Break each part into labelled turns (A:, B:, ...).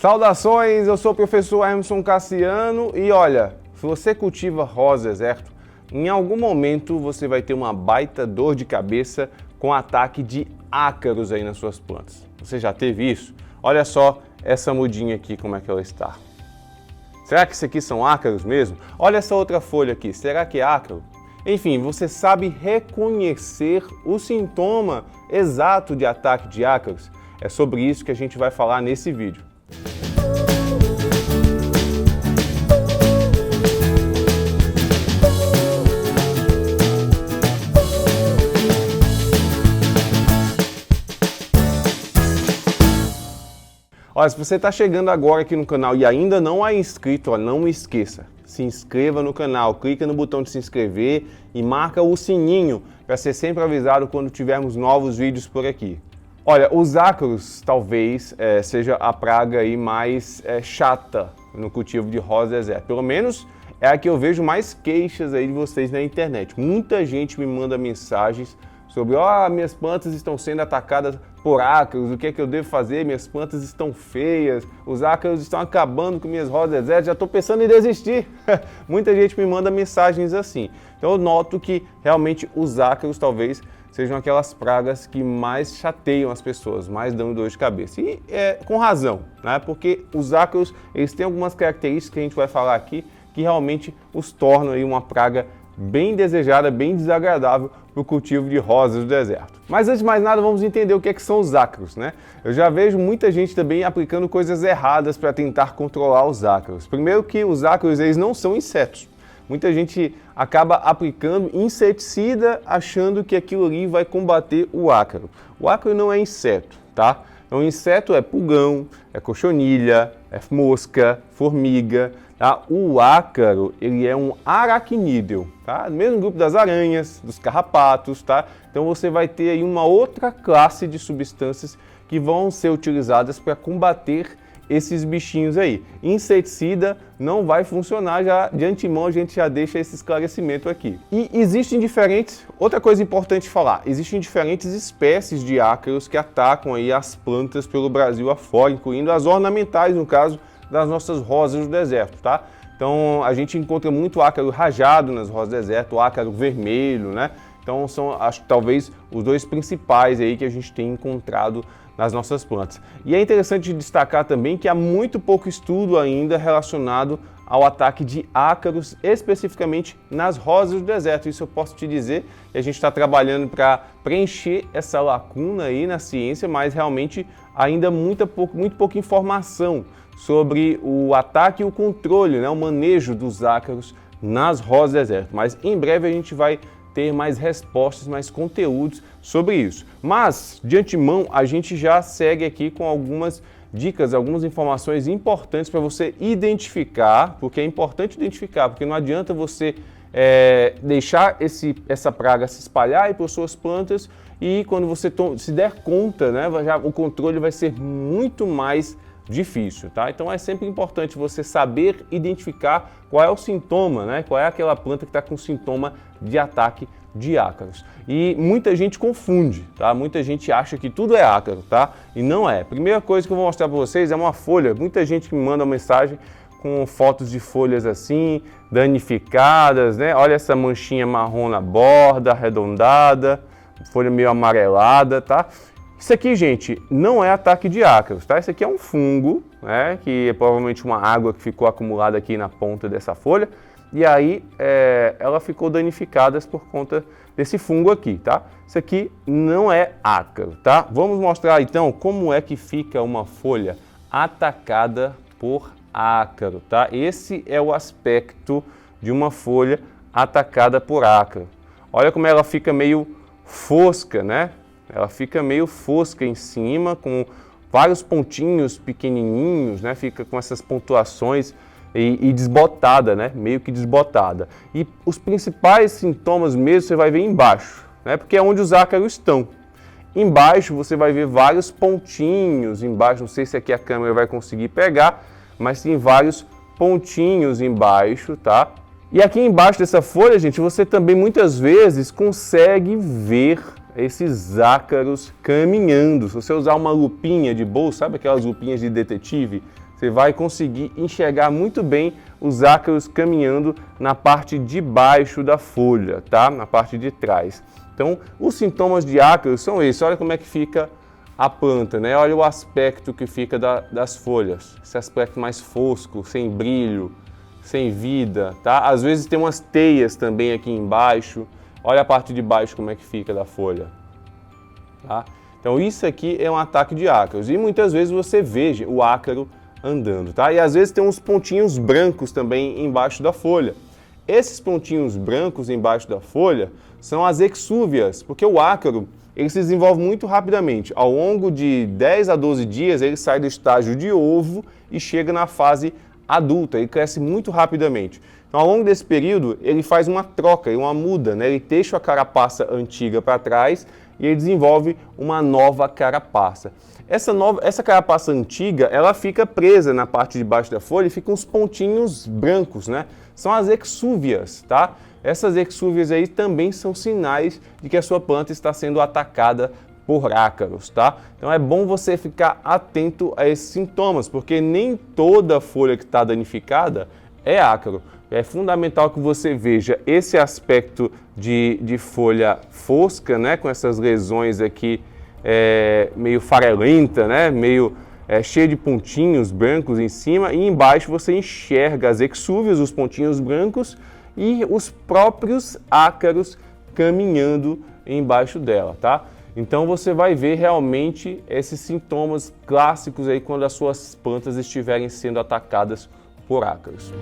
A: Saudações, eu sou o professor Emerson Cassiano e olha, se você cultiva rosa deserto, em algum momento você vai ter uma baita dor de cabeça com ataque de ácaros aí nas suas plantas. Você já teve isso? Olha só essa mudinha aqui, como é que ela está. Será que isso aqui são ácaros mesmo? Olha essa outra folha aqui, será que é ácaro? Enfim, você sabe reconhecer o sintoma exato de ataque de ácaros? É sobre isso que a gente vai falar nesse vídeo. Olha, se você está chegando agora aqui no canal e ainda não é inscrito, ó, não esqueça, se inscreva no canal, clica no botão de se inscrever e marca o sininho para ser sempre avisado quando tivermos novos vídeos por aqui. Olha, os ácaros talvez seja a praga aí mais chata no cultivo de rosa deserto. Pelo menos é a que eu vejo mais queixas aí de vocês na internet. Muita gente me manda mensagens sobre, minhas plantas estão sendo atacadas por ácaros, o que é que eu devo fazer? Minhas plantas estão feias, os ácaros estão acabando com minhas rosas desertas, já estou pensando em desistir. Muita gente me manda mensagens assim. Então eu noto que realmente os ácaros talvez sejam aquelas pragas que mais chateiam as pessoas, mais dão dor de cabeça. E com razão, né? Porque os ácaros, eles têm algumas características que a gente vai falar aqui que realmente os tornam aí uma praga bem desejada, bem desagradável para o cultivo de rosas do deserto. Mas antes de mais nada, vamos entender o que são os ácaros, né? Eu já vejo muita gente também aplicando coisas erradas para tentar controlar os ácaros. Primeiro que os ácaros, eles não são insetos. Muita gente acaba aplicando inseticida achando que aquilo ali vai combater o ácaro. O ácaro não é inseto, tá? Então, inseto é pulgão, é cochonilha, é mosca, formiga. Tá? O ácaro, ele é um aracnídeo, tá? No mesmo grupo das aranhas, dos carrapatos, tá? Então você vai ter aí uma outra classe de substâncias que vão ser utilizadas para combater esses bichinhos aí. Inseticida não vai funcionar, já de antemão a gente já deixa esse esclarecimento aqui. E existem outra coisa importante falar, existem diferentes espécies de ácaros que atacam aí as plantas pelo Brasil afora, incluindo as ornamentais, no caso das nossas rosas do deserto, tá? Então a gente encontra muito ácaro rajado nas rosas do deserto, o ácaro vermelho, né? Então são, acho que talvez os dois principais aí que a gente tem encontrado nas nossas plantas. E é interessante destacar também que há muito pouco estudo ainda relacionado ao ataque de ácaros, especificamente nas rosas do deserto. Isso eu posso te dizer, que a gente está trabalhando para preencher essa lacuna aí na ciência, mas realmente ainda muito pouca informação sobre o ataque e o controle, né, o manejo dos ácaros nas rosas do deserto. Mas em breve a gente vai ter mais respostas, mais conteúdos sobre isso. Mas, de antemão, a gente já segue aqui com algumas dicas, algumas informações importantes para você identificar, porque é importante identificar, porque não adianta você deixar essa praga se espalhar aí para suas plantas e quando você se der conta, né, o controle vai ser muito mais difícil, tá? Então é sempre importante você saber identificar qual é o sintoma, né? Qual é aquela planta que está com sintoma de ataque de ácaros. E muita gente confunde, tá? Muita gente acha que tudo é ácaro, tá? E não é. Primeira coisa que eu vou mostrar para vocês é uma folha. Muita gente que me manda mensagem com fotos de folhas assim, danificadas, né? Olha essa manchinha marrom na borda, arredondada, folha meio amarelada, tá? Isso aqui, gente, não é ataque de ácaros, tá? Isso aqui é um fungo, né? Que é provavelmente uma água que ficou acumulada aqui na ponta dessa folha. E aí ela ficou danificada por conta desse fungo aqui, tá? Isso aqui não é ácaro, tá? Vamos mostrar então como é que fica uma folha atacada por ácaro, tá? Esse é o aspecto de uma folha atacada por ácaro. Olha como ela fica meio fosca, né? Ela fica meio fosca em cima, com vários pontinhos pequenininhos, né? Fica com essas pontuações e desbotada, né? Meio que desbotada. E os principais sintomas mesmo você vai ver embaixo, né? Porque é onde os ácaros estão. Embaixo você vai ver vários pontinhos embaixo, não sei se aqui a câmera vai conseguir pegar, mas tem vários pontinhos embaixo, tá? E aqui embaixo dessa folha, gente, você também muitas vezes consegue ver esses ácaros caminhando. Se você usar uma lupinha de bolso, sabe aquelas lupinhas de detetive? você vai conseguir enxergar muito bem os ácaros caminhando na parte de baixo da folha, tá? Na parte de trás. Então, os sintomas de ácaros são esses. Olha como é que fica a planta, né? Olha o aspecto que fica das folhas. Esse aspecto mais fosco, sem brilho, sem vida, tá? Às vezes tem umas teias também aqui embaixo. Olha a parte de baixo como é que fica da folha, tá? Então isso aqui é um ataque de ácaros e muitas vezes você veja o ácaro andando, tá? E às vezes tem uns pontinhos brancos também embaixo da folha. Esses pontinhos brancos embaixo da folha são as exúvias, porque o ácaro ele se desenvolve muito rapidamente. Ao longo de 10 a 12 dias ele sai do estágio de ovo e chega na fase adulta, ele cresce muito rapidamente. Então, ao longo desse período, ele faz uma troca, uma muda, né? Ele deixa a carapaça antiga para trás e ele desenvolve uma nova carapaça. Essa carapaça antiga, ela fica presa na parte de baixo da folha e ficam uns pontinhos brancos, né? São as exúvias, tá? Essas exúvias aí também são sinais de que a sua planta está sendo atacada por ácaros, tá? Então é bom você ficar atento a esses sintomas, porque nem toda folha que está danificada é ácaro. É fundamental que você veja esse aspecto de folha fosca, né? Com essas lesões aqui meio farelenta, né? Meio cheia de pontinhos brancos em cima, e embaixo você enxerga as exúvias, os pontinhos brancos e os próprios ácaros caminhando embaixo dela, tá? Então você vai ver realmente esses sintomas clássicos aí quando as suas plantas estiverem sendo atacadas por ácaros.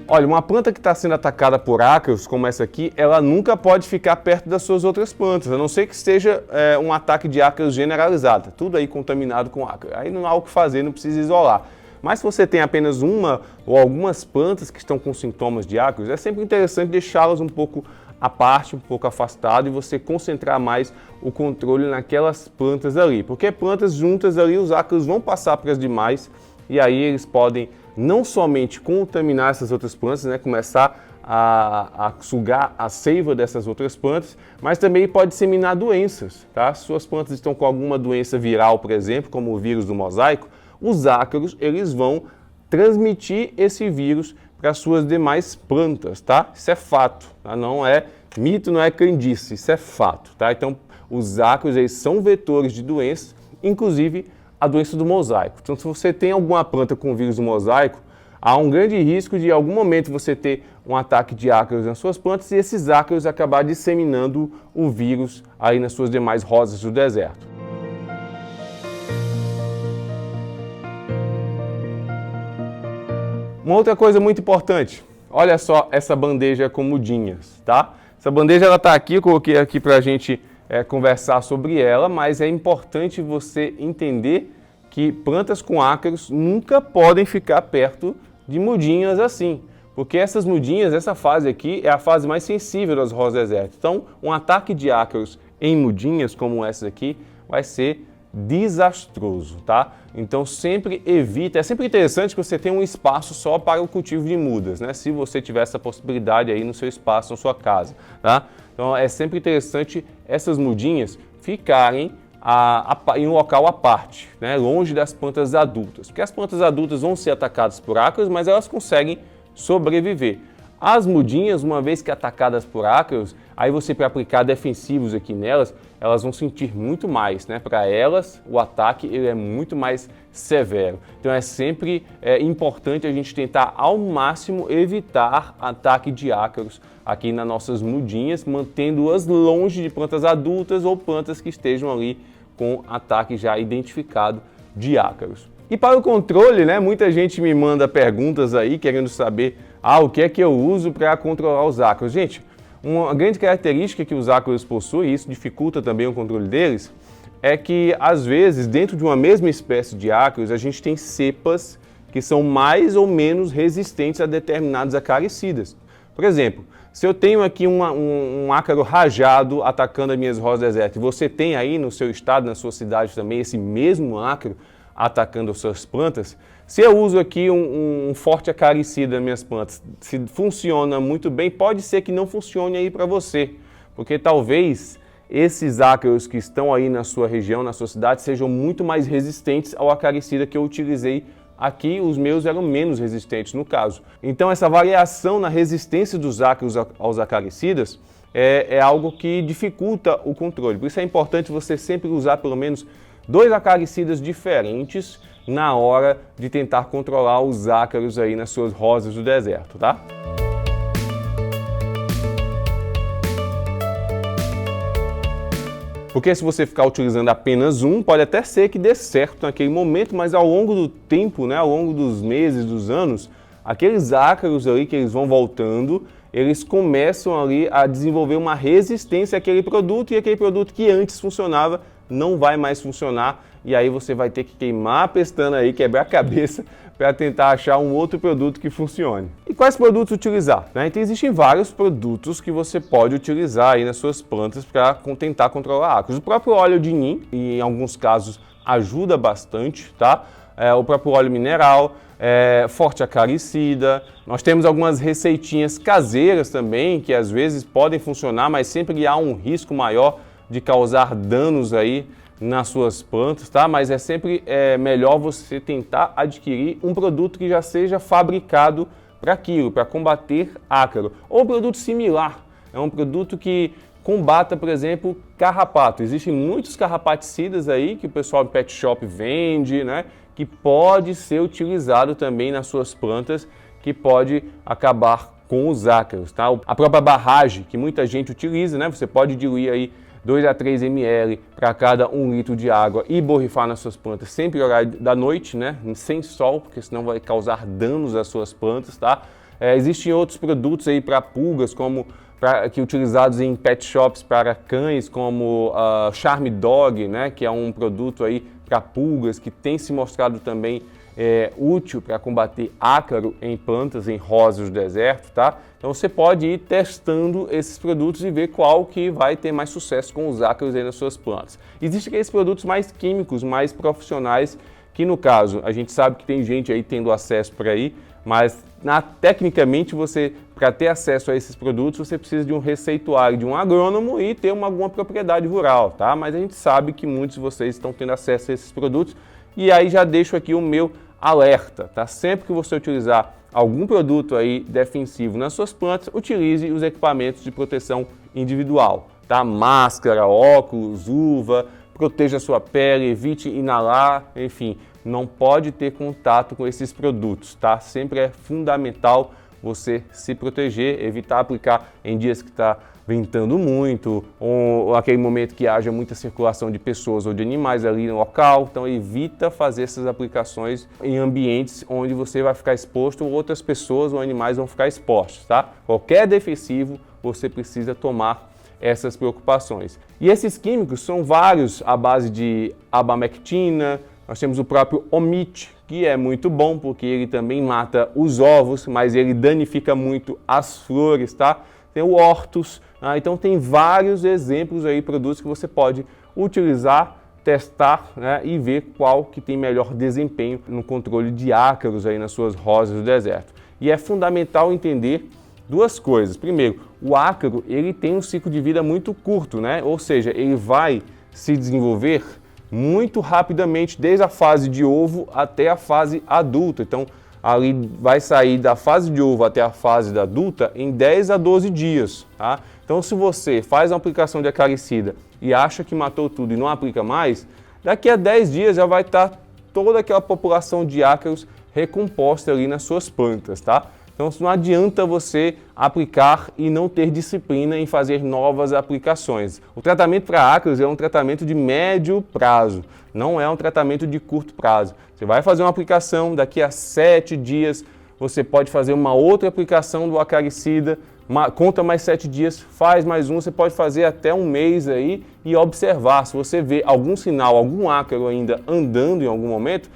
A: Olha, uma planta que está sendo atacada por ácaros, como essa aqui, ela nunca pode ficar perto das suas outras plantas, a não ser que seja um ataque de ácaros generalizado, tudo aí contaminado com ácaro. Aí não há o que fazer, não precisa isolar. Mas se você tem apenas uma ou algumas plantas que estão com sintomas de ácaros, é sempre interessante deixá-las um pouco à parte, um pouco afastado, e você concentrar mais o controle naquelas plantas ali. Porque plantas juntas ali, os ácaros vão passar para as demais e aí eles podem não somente contaminar essas outras plantas, né, começar a sugar a seiva dessas outras plantas, mas também pode disseminar doenças, tá? Se suas plantas estão com alguma doença viral, por exemplo, como o vírus do mosaico, os ácaros eles vão transmitir esse vírus para as suas demais plantas, tá? Isso é fato, tá? Não é mito, não é crendice, isso é fato, tá? Então, os ácaros eles são vetores de doenças, inclusive a doença do mosaico. Então, se você tem alguma planta com vírus do mosaico, há um grande risco de, em algum momento, você ter um ataque de ácaros nas suas plantas e esses ácaros acabar disseminando o vírus aí nas suas demais rosas do deserto. Uma outra coisa muito importante, olha só essa bandeja com mudinhas, tá? Essa bandeja ela está aqui, eu coloquei aqui para a gente conversar sobre ela, mas é importante você entender que plantas com ácaros nunca podem ficar perto de mudinhas assim, porque essas mudinhas, essa fase aqui é a fase mais sensível das rosas do deserto. Então, um ataque de ácaros em mudinhas como essa aqui vai ser desastroso, tá? Então sempre evita, é sempre interessante que você tenha um espaço só para o cultivo de mudas, né? Se você tiver essa possibilidade aí no seu espaço, na sua casa, tá? Então é sempre interessante essas mudinhas ficarem em um local à parte, né? Longe das plantas adultas, porque as plantas adultas vão ser atacadas por ácaros, mas elas conseguem sobreviver. As mudinhas, uma vez que atacadas por ácaros, aí você para aplicar defensivos aqui nelas, elas vão sentir muito mais, né? Para elas, o ataque ele é muito mais severo. Então é sempre importante a gente tentar ao máximo evitar ataque de ácaros aqui nas nossas mudinhas, mantendo-as longe de plantas adultas ou plantas que estejam ali com ataque já identificado de ácaros. E para o controle, né? Muita gente me manda perguntas aí querendo saber o que é que eu uso para controlar os ácaros. Gente, uma grande característica que os ácaros possuem, e isso dificulta também o controle deles, é que às vezes dentro de uma mesma espécie de ácaros a gente tem cepas que são mais ou menos resistentes a determinados acaricidas. Por exemplo, se eu tenho aqui um ácaro rajado atacando as minhas rosas do deserto e você tem aí no seu estado, na sua cidade também esse mesmo ácaro atacando as suas plantas, se eu uso aqui um forte acaricida nas minhas plantas, se funciona muito bem, pode ser que não funcione aí para você, porque talvez esses ácaros que estão aí na sua região, na sua cidade, sejam muito mais resistentes ao acaricida que eu utilizei aqui. Os meus eram menos resistentes no caso. Então essa variação na resistência dos ácaros aos acaricidas é algo que dificulta o controle. Por isso é importante você sempre usar pelo menos 2 acaricidas diferentes na hora de tentar controlar os ácaros aí nas suas rosas do deserto, tá? Porque se você ficar utilizando apenas um, pode até ser que dê certo naquele momento, mas ao longo do tempo, né, ao longo dos meses, dos anos, aqueles ácaros ali que eles vão voltando, eles começam ali a desenvolver uma resistência àquele produto, e aquele produto que antes funcionava não vai mais funcionar, e aí você vai ter que queimar a pestana aí, quebrar a cabeça para tentar achar um outro produto que funcione. E quais produtos utilizar? Então existem vários produtos que você pode utilizar aí nas suas plantas para tentar controlar ácaros. O próprio óleo de nim, em alguns casos, ajuda bastante, tá? O próprio óleo mineral, forte acaricida. Nós temos algumas receitinhas caseiras também, que às vezes podem funcionar, mas sempre há um risco maior de causar danos aí nas suas plantas, tá? Mas é sempre melhor você tentar adquirir um produto que já seja fabricado para aquilo, para combater ácaro. Ou um produto similar, é um produto que combata, por exemplo, carrapato. Existem muitos carrapaticidas aí que o pessoal do pet shop vende, né? Que pode ser utilizado também nas suas plantas, que pode acabar com os ácaros, tá? A própria barragem, que muita gente utiliza, né? Você pode diluir aí 2 a 3 ml para cada 1 litro de água e borrifar nas suas plantas sempre no horário da noite, né? Sem sol, porque senão vai causar danos às suas plantas, tá? Existem outros produtos aí para pulgas, que utilizados em pet shops para cães, como Charm Dog, né? Que é um produto aí para pulgas que tem se mostrado também útil para combater ácaro em plantas, em rosas do deserto, tá? Então você pode ir testando esses produtos e ver qual que vai ter mais sucesso com os ácaros aí nas suas plantas. Existem aqueles produtos mais químicos, mais profissionais, que no caso, a gente sabe que tem gente aí tendo acesso por aí, mas tecnicamente para ter acesso a esses produtos, você precisa de um receituário de um agrônomo e ter alguma propriedade rural, tá? Mas a gente sabe que muitos de vocês estão tendo acesso a esses produtos, e aí já deixo aqui o meu alerta, tá? Sempre que você utilizar algum produto aí defensivo nas suas plantas, utilize os equipamentos de proteção individual, tá? Máscara, óculos, luva, proteja a sua pele, evite inalar, enfim, não pode ter contato com esses produtos, tá? Sempre é fundamental você se proteger, evitar aplicar em dias que está ventando muito, ou aquele momento que haja muita circulação de pessoas ou de animais ali no local. Então evita fazer essas aplicações em ambientes onde você vai ficar exposto ou outras pessoas ou animais vão ficar expostos, tá? Qualquer defensivo você precisa tomar essas preocupações. E esses químicos são vários à base de abamectina. Nós temos o próprio Omit, que é muito bom porque ele também mata os ovos, mas ele danifica muito as flores, tá? Tem o Ortus, então tem vários exemplos aí, produtos que você pode utilizar, testar, né, e ver qual que tem melhor desempenho no controle de ácaros aí nas suas rosas do deserto. E é fundamental entender duas coisas. Primeiro, o ácaro ele tem um ciclo de vida muito curto, né? Ou seja, ele vai se desenvolver muito rapidamente, desde a fase de ovo até a fase adulta. Então, ali vai sair da fase de ovo até a fase da adulta em 10 a 12 dias, tá? Então, se você faz uma aplicação de acaricida e acha que matou tudo e não aplica mais, daqui a 10 dias já vai estar toda aquela população de ácaros recomposta ali nas suas plantas, tá? Então, não adianta você aplicar e não ter disciplina em fazer novas aplicações. O tratamento para ácaros é um tratamento de médio prazo, não é um tratamento de curto prazo. Você vai fazer uma aplicação, daqui a 7 dias você pode fazer uma outra aplicação do acaricida, conta mais 7 dias, faz mais um, você pode fazer até um mês aí e observar. Se você vê algum sinal, algum ácaro ainda andando em algum momento,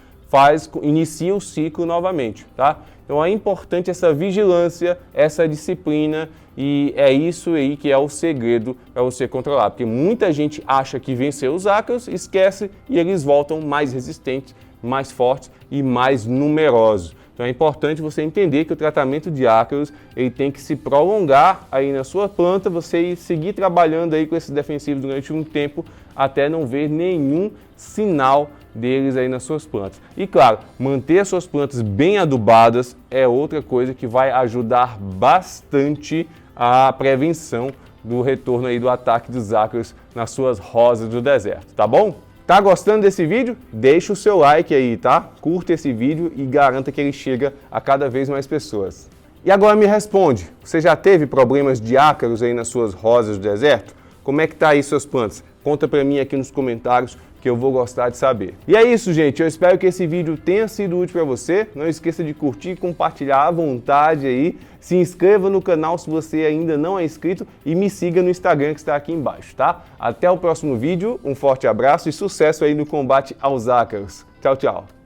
A: inicia o ciclo novamente, tá? Então é importante essa vigilância, essa disciplina, e é isso aí que é o segredo para você controlar, porque muita gente acha que venceu os ácaros, esquece e eles voltam mais resistentes, mais fortes e mais numerosos. Então é importante você entender que o tratamento de ácaros ele tem que se prolongar aí na sua planta, você seguir trabalhando aí com esses defensivos durante um tempo até não ver nenhum sinal deles aí nas suas plantas. E claro, manter as suas plantas bem adubadas é outra coisa que vai ajudar bastante a prevenção do retorno aí do ataque dos ácaros nas suas rosas do deserto, tá bom? Tá gostando desse vídeo? Deixa o seu like aí, tá? Curta esse vídeo e garanta que ele chega a cada vez mais pessoas. E agora me responde, você já teve problemas de ácaros aí nas suas rosas do deserto? Como é que tá aí suas plantas? Conta pra mim aqui nos comentários que eu vou gostar de saber. E é isso, gente. Eu espero que esse vídeo tenha sido útil para você. Não esqueça de curtir e compartilhar à vontade aí. Se inscreva no canal se você ainda não é inscrito e me siga no Instagram que está aqui embaixo, tá? Até o próximo vídeo. Um forte abraço e sucesso aí no combate aos ácaros. Tchau, tchau.